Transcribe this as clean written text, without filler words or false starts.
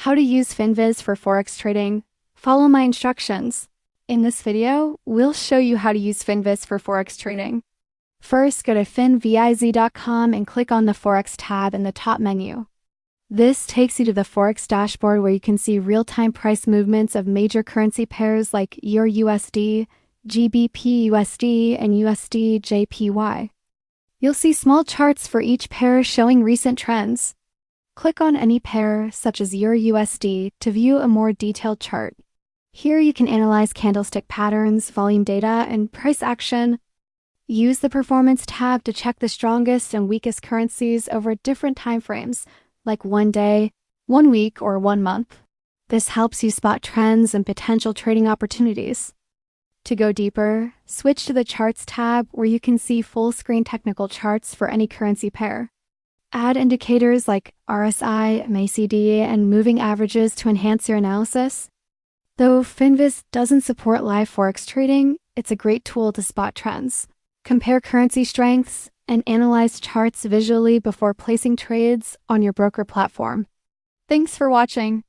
How to use Finviz for Forex trading. Follow my instructions. In this video, we'll show you how to use Finviz for Forex trading. First, go to finviz.com and click on the Forex tab in the top menu. This takes you to the Forex dashboard where you can see real-time price movements of major currency pairs like EUR/USD, GBP/USD, and USD/JPY. You'll see small charts for each pair showing recent trends. Click on any pair, such as EUR/USD, to view a more detailed chart. Here you can analyze candlestick patterns, volume data, and price action. Use the Performance tab to check the strongest and weakest currencies over different time frames, like 1 day, 1 week, or 1 month. This helps you spot trends and potential trading opportunities. To go deeper, switch to the Charts tab where you can see full-screen technical charts for any currency pair. Add indicators like RSI, MACD, and moving averages to enhance your analysis. Though Finviz doesn't support live Forex trading, it's a great tool to spot trends, compare currency strengths, and analyze charts visually before placing trades on your broker platform. Thanks for watching.